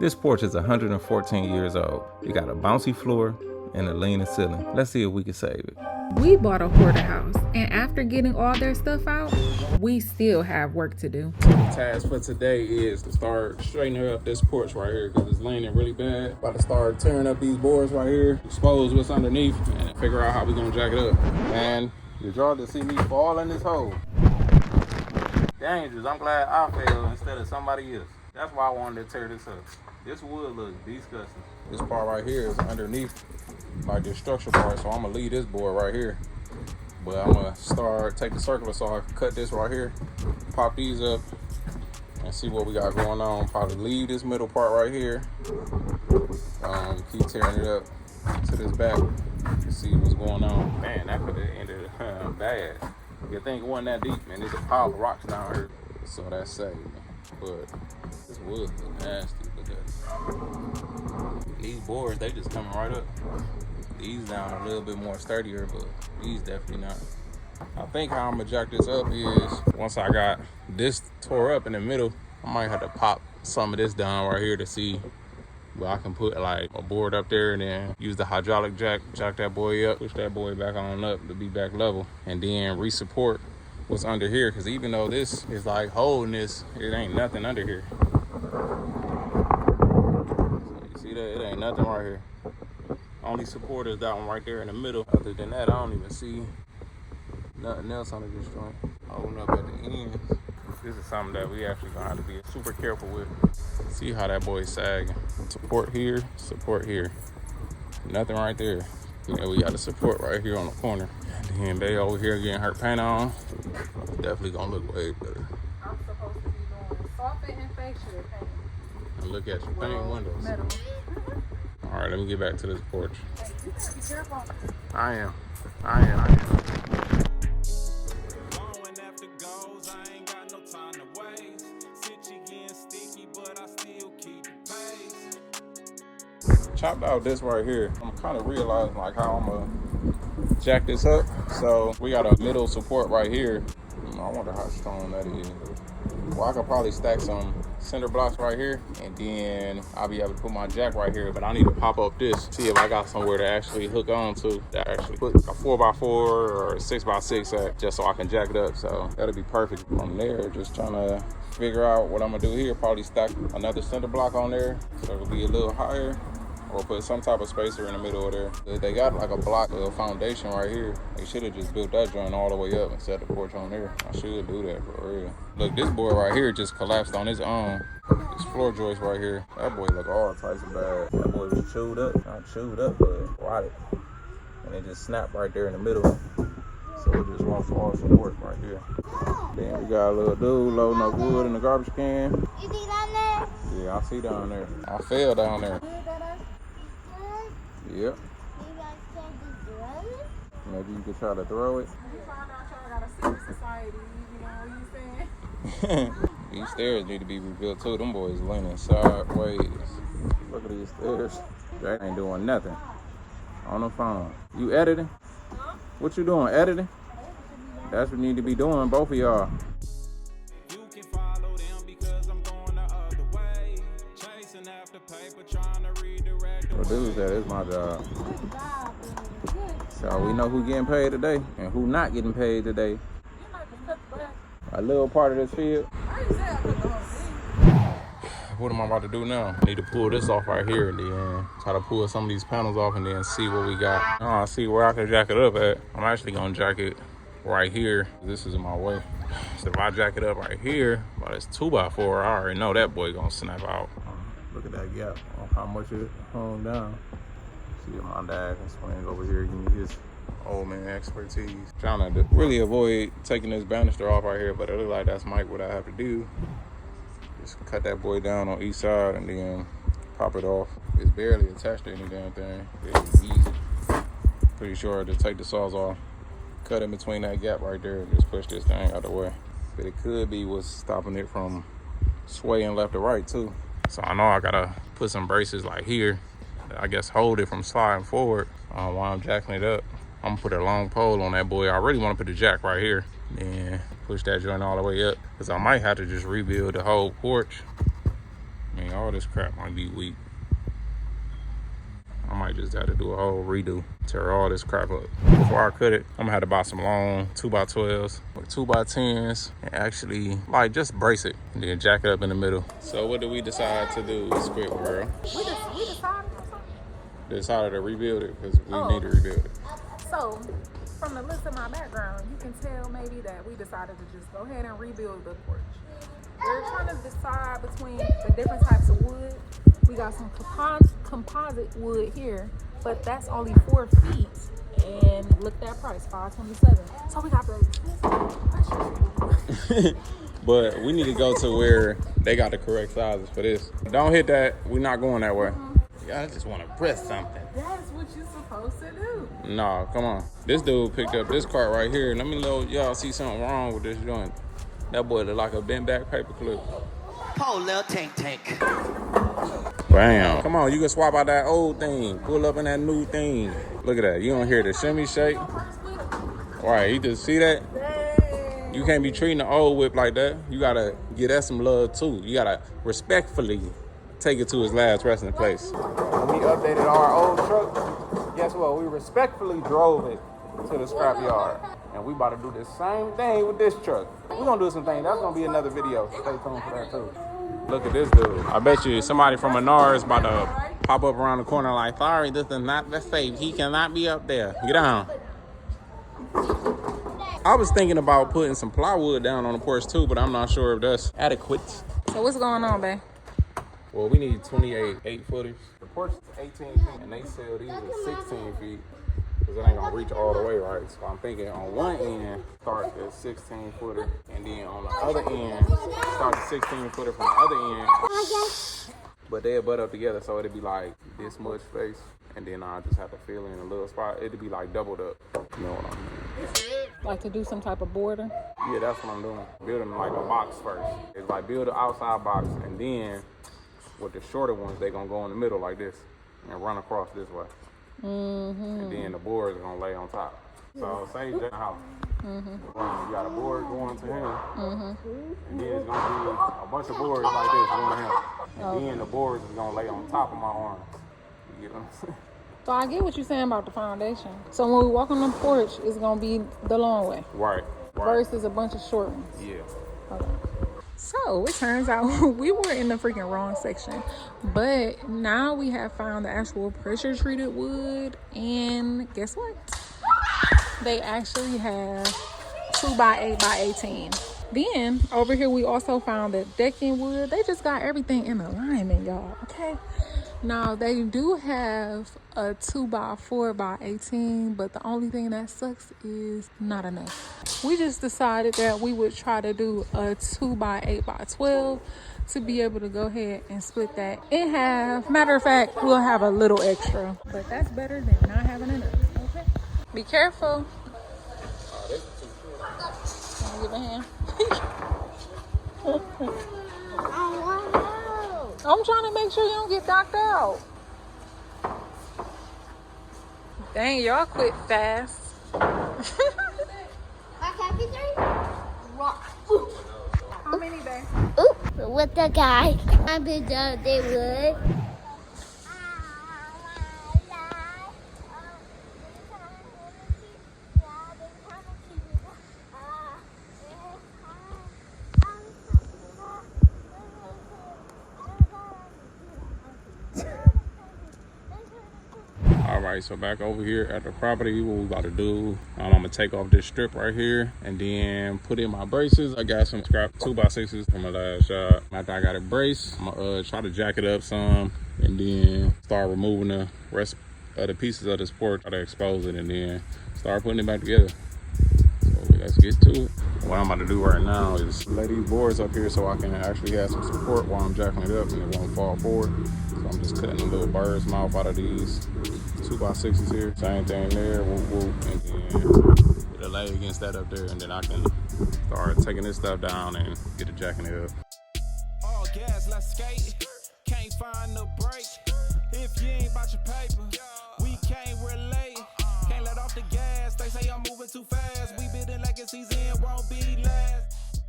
This porch is 114 years old. It got a bouncy floor and a leaning ceiling. Let's see if we can save it. We bought a hoarder house, and after getting all their stuff out, we still have work to do. The task for today is to start straightening up this porch right here because it's leaning really bad. About to start tearing up these boards right here, expose what's underneath, and figure out how we're gonna jack it up. Man, did y'all just see me fall in this hole? Dangerous. I'm glad I fell instead of somebody else. That's why I wanted to tear this up. This wood looks disgusting. This part right here is underneath like this structure part, so I'm gonna leave this board right here. But I'm gonna take the circular saw, cut this right here, pop these up, and see what we got going on. Probably leave this middle part right here. Keep tearing it up to this back to see what's going on. Man, that could have ended bad. You think it wasn't that deep, man. There's a pile of rocks down here, so that's safe. But this wood is nasty. Look at it. These boards, they just coming right up. These down a little bit more sturdier, but these definitely not. I think how I'm gonna jack this up is once I got this tore up in the middle, I might have to pop some of this down right here to see where I can put like a board up there and then use the hydraulic jack that boy up, push that boy back on up to be back level, and then re-support what's under here, because even though this is like holding this, it ain't nothing under here. So you see that? It ain't nothing right here. Only support is that one right there in the middle. Other than that, I don't even see nothing else under this joint. Holding up at the ends. This is something that we actually gonna have to be super careful with. See how that boy's sagging. Support here, support here. Nothing right there. And then we got a support right here on the corner. And then they over here getting her paint on. Definitely gonna look way better. I'm supposed to be doing soffit and facial paint. And look at your paint windows. Metal. All right, let me get back to this porch. Hey, you gotta be careful. I am. Chopped out this right here. I'm kind of realizing like how I'm gonna jack this up. So we got a middle support right here. I wonder how strong that is. Well, I could probably stack some cinder blocks right here, and then I'll be able to put my jack right here. But I need to pop up this, see if I got somewhere to actually hook on to, that actually put a 4x4 or a 6x6 at, just so I can jack it up. So that'll be perfect. From there, just trying to figure out what I'm gonna do here. Probably stack another cinder block on there, so it'll be a little higher, or put some type of spacer in the middle of there. If they got like a block of foundation right here, they should have just built that joint all the way up and set the porch on there. I should do that for real. Look, this board right here just collapsed on its own. This floor joist right here, that boy look all types of bad. That boy was chewed up, not chewed up, but rotted. And it just snapped right there in the middle. So it just wants all support right here. Then we got a little dude loading up wood in the garbage can. You see down there? Yeah, I see down there. I fell down there. Yep. Maybe you could try to throw it. You found out y'all got a secret society, you know what you saying? These stairs need to be rebuilt too. Them boys leaning sideways. Look at these stairs. Jack ain't doing nothing. On the phone. You editing? Huh? What you doing? Editing? That's what you need to be doing, both of y'all. You can follow them because I'm going the other way. Chasing after paper, trying to redirect the Produce that is my job. Good job, baby. Good. So we know who getting paid today and who not getting paid today. You like to cut the grass. A little part of this field. I didn't say I cut the whole thing. What am I about to do now? I need to pull this off right here and then try to pull some of these panels off and then see what we got. I see where I can jack it up at. I'm actually gonna jack it right here. This is in my way. So if I jack it up right here, well, it's 2x4, I already know that boy gonna snap out. Look at that gap on how much it hung down. See if my dad can swing over here, give me his old man expertise. Trying to really avoid taking this banister off right here, but it looks like that's what I have to do. Just cut that boy down on each side and then pop it off. It's barely attached to any damn thing. It's easy. Pretty sure to take the saws off, cut in between that gap right there, and just push this thing out the way. But it could be what's stopping it from swaying left to right too. So I know I gotta put some braces like here, I guess hold it from sliding forward while I'm jacking it up. I'm gonna put a long pole on that boy. I really wanna put the jack right here and push that joint all the way up, because I might have to just rebuild the whole porch. I mean, all this crap might be weak. I might just have to do a whole redo, tear all this crap up. Before I cut it, I'm gonna have to buy some long 2x12s with 2x10s and actually like just brace it and then jack it up in the middle. So what did we decide to do, Squid Girl? We Decided to rebuild it because we need to rebuild it. So, from the looks of my background, you can tell maybe that we decided to just go ahead and rebuild the porch. We're trying to decide between the different types of wood. We got some composite wood here, but that's only 4 feet. And look at that price, $527. So we got the But we need to go to where they got the correct sizes for this. Don't hit that. We're not going that way. Y'all just want to press something. That's what you're supposed to do. Nah, come on. This dude picked up this cart right here. Let me know y'all see something wrong with this joint. That boy look like a bent back paper clip. Poor little tank. Bam. Come on, you can swap out that old thing. Pull up in that new thing. Look at that. You don't hear the shimmy shake. Right, you just see that? You can't be treating the old whip like that. You gotta give that some love too. You gotta respectfully take it to its last resting place. When we updated our old truck, guess what? We respectfully drove it to the scrap yard. And we about to do the same thing with this truck. We're gonna do some things. That's gonna be another video. Stay tuned for that too. Look at this dude. I bet you somebody from Menards about to pop up around the corner like, sorry, this is not the safe. He cannot be up there. Get down. I was thinking about putting some plywood down on the porch too, but I'm not sure if that's adequate. So what's going on, babe? Well, we need 28 8-footers. The porch is 18 feet, and they sell these at 16 feet. Because it ain't gonna reach all the way right. So I'm thinking on one end, start the 16-footer, and then on the other end, start the 16-footer from the other end. But they'll butt up together, so it'd be like this much space, and then I just have to fill in a little spot. It'd be like doubled up. You know what I mean? Like to do some type of border? Yeah, that's what I'm doing. Building like a box first. It's like build an outside box, and then with the shorter ones, they gonna go in the middle like this and run across this way. And then the boards are gonna lay on top. So say that house. You got a board going to him, and then it's gonna be a bunch of boards like this going to him. And then the boards is gonna lay on top of my arms. You get what I'm saying? So I get what you're saying about the foundation. So when we walk on the porch, it's gonna be the long way. Right. Versus a bunch of short ones. Yeah. Okay. So it turns out we were in the freaking wrong section, but now we have found the actual pressure treated wood, and guess what? They actually have 2x8x18. Then over here we also found the decking wood. They just got everything in alignment, y'all. Okay. Now they do have a 2x4x18, but the only thing that sucks is not enough. We just decided that we would try to do a 2x8x12 to be able to go ahead and split that in half. Matter of fact, we'll have a little extra, but that's better than not having enough. Okay. Be careful. Can I give a hand? I'm trying to make sure you don't get knocked out. Dang, y'all quit fast. How many, babe? With the guy. I been done they would. Alright, so back over here at the property, what we about to do, I'm gonna take off this strip right here and then put in my braces. I got some scrap 2x6s from my last job. After I got it braced, I'm gonna try to jack it up some and then start removing the rest of the pieces of this porch, try to expose it and then start putting it back together. So let's get to it. What I'm about to do right now is lay these boards up here so I can actually have some support while I'm jacking it up and it won't fall forward. So I'm just cutting a little bird's mouth out of these 2x6s here. Same thing there, whoop whoop, and then put a lay against that up there, and then I can start taking this stuff down and get it jacking it up. All gas, let's skate. Can't find the break. If you ain't about your paper, we can't relate. Can't let off the gas. They say I'm moving too fast. We building legacies and won't be last.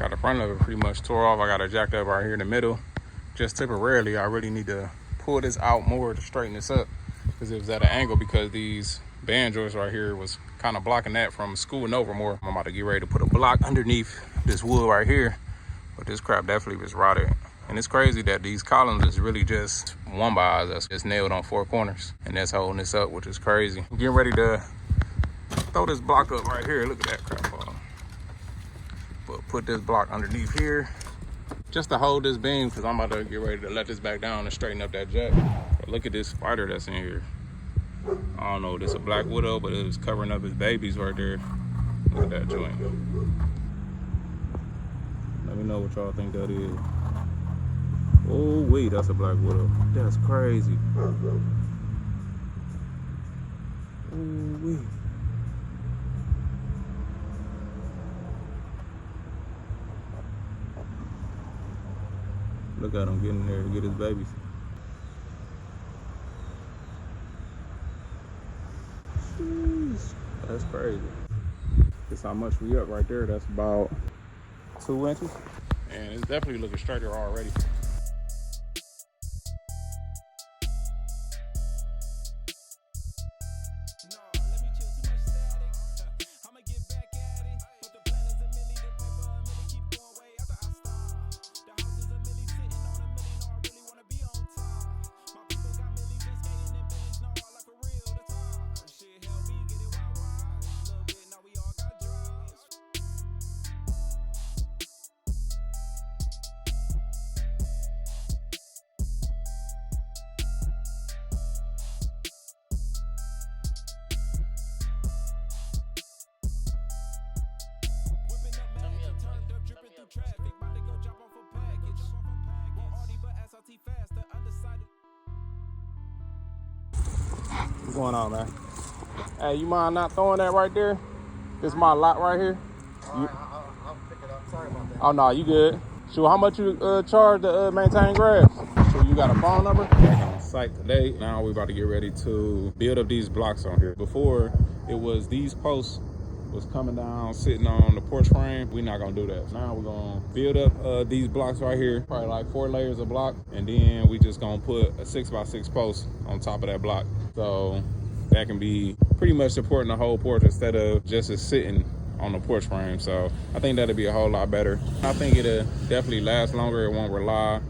Got the front of it pretty much tore off. I got it jacked up right here in the middle, just temporarily. I really need to pull this out more to straighten this up because it was at an angle because these band joists right here was kind of blocking that from scooting over more. I'm about to get ready to put a block underneath this wood right here, but this crap definitely was rotted. And it's crazy that these columns is really just one by that's just nailed on 4 corners, and that's holding this up, which is crazy. I'm getting ready to throw this block up right here. Look at that crap. But put this block underneath here just to hold this beam because I'm about to get ready to let this back down and straighten up that jack. But look at this spider that's in here. I don't know, this is a black widow, but it was covering up his babies right there. Look at that joint. Let me know what y'all think that is. Oh wait, that's a black widow. That's crazy. Oh wait. Look at him getting there to get his babies. Jeez, that's crazy. That's how much we up right there. That's about 2 inches. And it's definitely looking straighter already. What's going on, man? Hey, you mind not throwing that right there? This is my lot right here. I'll pick it up. Sorry about that. Oh, no, you good. So how much you charge to maintain grass? So you got a phone number? Back on site today. Now we're about to get ready to build up these blocks on here. Before, it was these posts was coming down, sitting on the porch frame. We're not gonna do that. Now we're gonna build up these blocks right here, probably like 4 layers of block, and then we just gonna put a 6x6 post on top of that block. So that can be pretty much supporting the whole porch instead of just sitting on the porch frame. So I think that'll be a whole lot better. I think it'll definitely last longer. It won't rely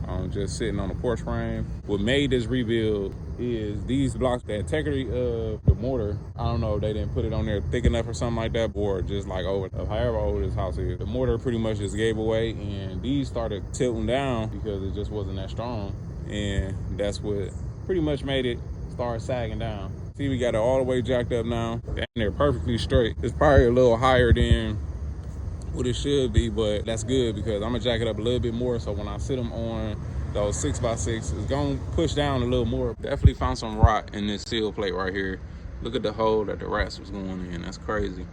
on just sitting on the porch frame. What made this rebuild is these blocks, the integrity of the mortar. I don't know if they didn't put it on there thick enough or something like that, or just like however old this house is. The mortar pretty much just gave away, and these started tilting down because it just wasn't that strong. And that's what pretty much made it start sagging down. See, we got it all the way jacked up now. And they're perfectly straight. It's probably a little higher than what it should be, but that's good because I'm gonna jack it up a little bit more, so when I sit them on those 6x6, it's gonna push down a little more. Definitely found some rot in this sill plate right here. Look at the hole that the rats was going in. That's crazy.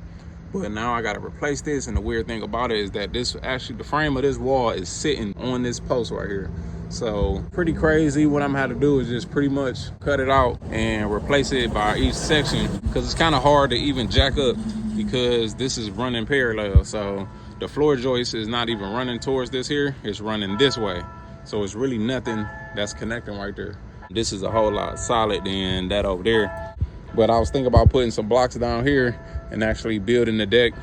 But now I gotta replace this, and the weird thing about it is that this actually, the frame of this wall is sitting on this post right here. So pretty crazy. What I'm gonna have to do is just pretty much cut it out and replace it by each section, because it's kind of hard to even jack up because this is running parallel. So the floor joist is not even running towards this here, it's running this way. So it's really nothing that's connecting right there. This is a whole lot solid than that over there. But I was thinking about putting some blocks down here and actually building the deck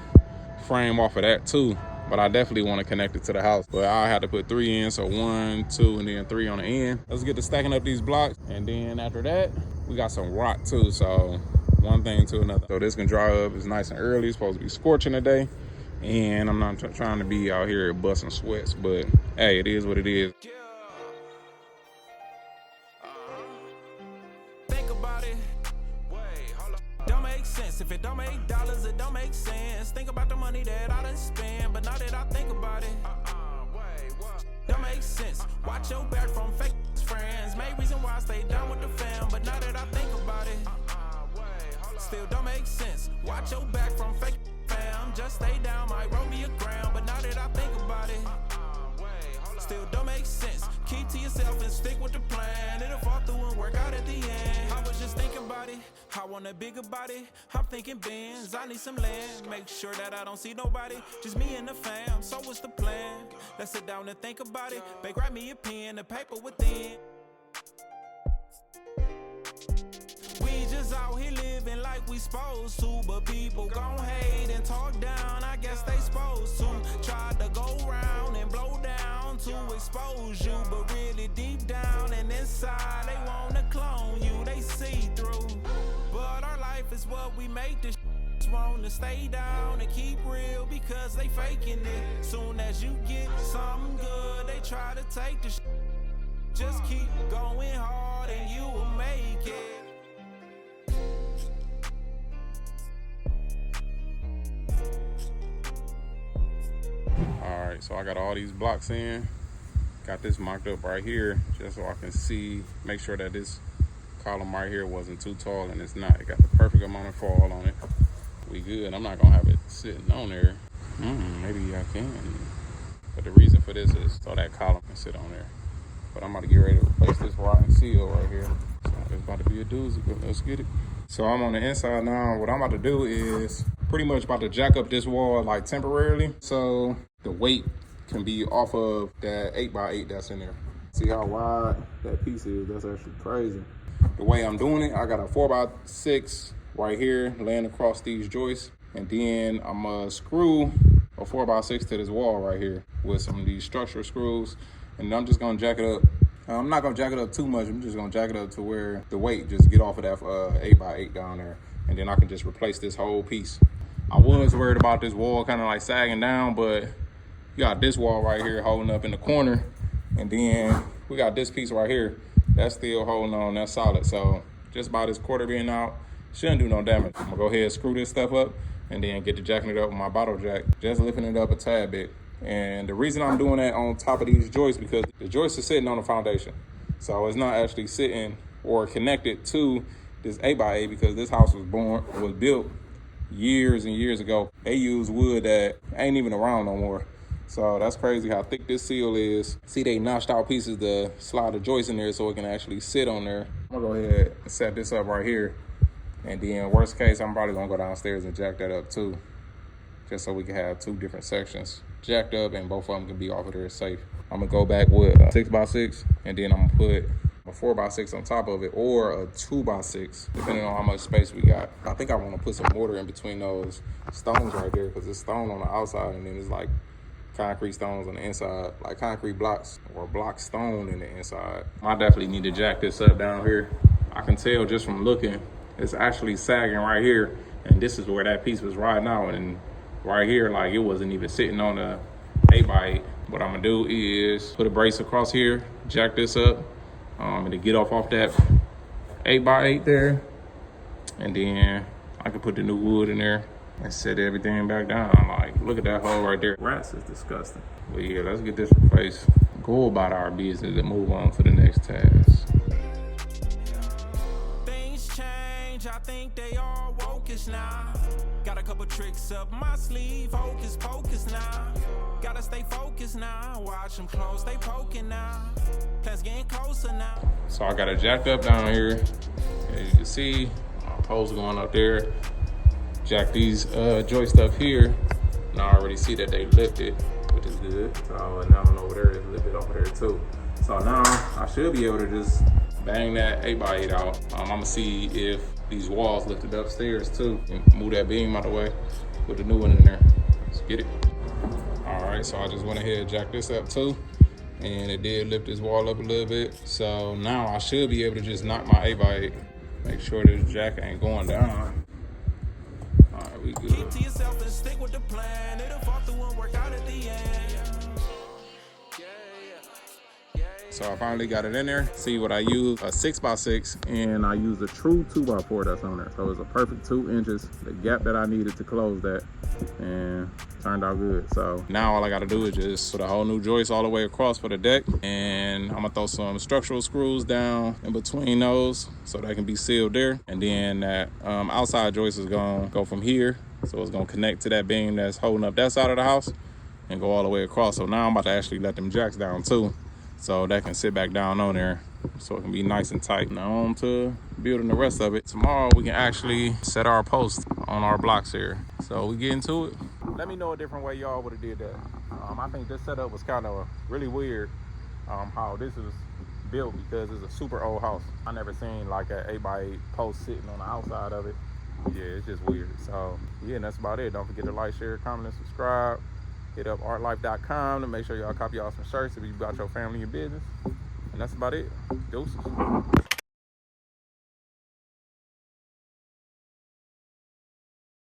frame off of that too. But I definitely want to connect it to the house. But I had to put 3 in, so 1, 2, and then 3 on the end. Let's get to stacking up these blocks. And then after that, we got some rot too. So one thing to another. So this can dry up. It's nice and early. It's supposed to be scorching today. And I'm not trying to be out here busting sweats, but hey, it is what it is. Think about it. Wait, hold up. Don't make sense. If it don't make dollars, it don't make sense. Think about the money that I done spend, but now that I think about it, wait, what? Don't make sense. Watch your back from fake friends. Main reason why I stay down with the fam, but now that I think about it, wait, hold up. Still don't make sense. Watch your back from fake fam. Just stay down, might roll me a ground, but now that I think about it, still don't make sense. Keep to yourself and stick with the plan. It'll fall through and work out at the end. I was just thinking about it. How want a bigger body. I'm thinking Benz, I need some land. Make sure that I don't see nobody, just me and the fam. So what's the plan? Let's sit down and think about it. Babe, grab me a pen, a paper within. We just out here living like we supposed to, but people gon' hate and talk down. I guess they supposed to. Tried to go round and blow down to expose you, but really deep down and inside they wanna clone you. They see through, but our life is what we make this. Wanna stay down and keep real because they faking it. Soon as you get something good, they try to take the. Just keep going hard and you will make it. All right, so I got all these blocks in. Got this mocked up right here just so I can see, make sure that this column right here wasn't too tall, and it's not. It got the perfect amount of fall on it. We good. I'm not gonna have it sitting on there. Maybe I can. But the reason for this is so that column can sit on there. But I'm about to get ready to replace this rotten seal right here. So it's about to be a doozy, but let's get it. So I'm on the inside now. What I'm about to do is pretty much about to jack up this wall like temporarily, so the weight can be off of that 8x8 that's in there. See how wide that piece is? That's actually crazy. The way I'm doing it, I got a 4x6 right here laying across these joists, and then I'm gonna screw a 4x6 to this wall right here with some of these structural screws, and I'm just gonna jack it up. I'm not gonna jack it up too much. I'm just gonna jack it up to where the weight just get off of that 8x8 down there, and then I can just replace this whole piece. I was worried about this wall kind of like sagging down, but you got this wall right here holding up in the corner, and then we got this piece right here that's still holding on, that's solid. So just by this quarter being out, shouldn't do no damage. I'm gonna go ahead and screw this stuff up and then get to jacking it up with my bottle jack, just lifting it up a tad bit. And the reason I'm doing that on top of these joists, because the joists are sitting on the foundation. So it's not actually sitting or connected to this 8x8, because this house was built years and years ago. They use wood that ain't even around no more. So that's crazy how thick this seal is. See, they notched out pieces to slide the joist in there so it can actually sit on there. I'm gonna go ahead and set this up right here. And then worst case, I'm probably gonna go downstairs and jack that up too, just so we can have two different sections jacked up and both of them can be off of there safe. I'm gonna go back with a 6x6, and then I'm gonna put a 4x6 on top of it, or a 2x6, depending on how much space we got. I think I wanna put some mortar in between those stones right there, because it's stone on the outside and then it's like concrete stones on the inside, like concrete blocks or block stone in the inside. I definitely need to jack this up down here. I can tell just from looking, it's actually sagging right here, and this is where that piece was riding out, and right here, like, it wasn't even sitting on the 8x8. What I'm gonna do is put a brace across here, jack this up, and to get off that 8x8 there, and then I can put the new wood in there and set everything back down. Like, look at that hole right there. Rats is disgusting. But yeah, let's get this replaced, go about our business, and move on to the next task. Things change, I think they all wokish now. Got a couple tricks up my sleeve, hocus pocus now. Gotta stay focused now, watch them close, they poking now. Plans getting closer now. So I got it jacked up down here. As you can see, my poles going up there. Jack these joists up here. And I already see that they lifted, which is good. So and now over there is lifted over there too. So now I should be able to just bang that 8x8 out. I'm gonna see if these walls lifted upstairs too, and move that beam out of the way, put the new one in there. Let's get it. All right, so I just went ahead and jacked this up too, and it did lift this wall up a little bit. So now I should be able to just knock my 8x8, make sure this jack ain't going down. All right, we good. Keep to yourself and stick with the plan. It'll fall through and work out at the end. So I finally got it in there. See what I use, a 6x6, and I used a true 2x4 that's on there. So it's a perfect 2 inches, the gap that I needed to close that, and turned out good. So now all I gotta do is just put a whole new joist all the way across for the deck, and I'm gonna throw some structural screws down in between those so they can be sealed there. And then that outside joist is gonna go from here. So it's gonna connect to that beam that's holding up that side of the house and go all the way across. So now I'm about to actually let them jacks down too. so that can sit back down on there so it can be nice and tight. Now on to building the rest of it. Tomorrow we can actually set our posts on our blocks here. So we get into it. Let me know a different way y'all would have did that. I think this setup was kind of really weird, how this is built, because it's a super old house. I never seen like an 8x8 post sitting on the outside of it. Yeah, it's just weird. So yeah, and that's about it. Don't forget to like, share, comment, and subscribe. Hit up ARTTLife.com to make sure y'all copy y'all some shirts if you got your family and business. And that's about it. Deuces.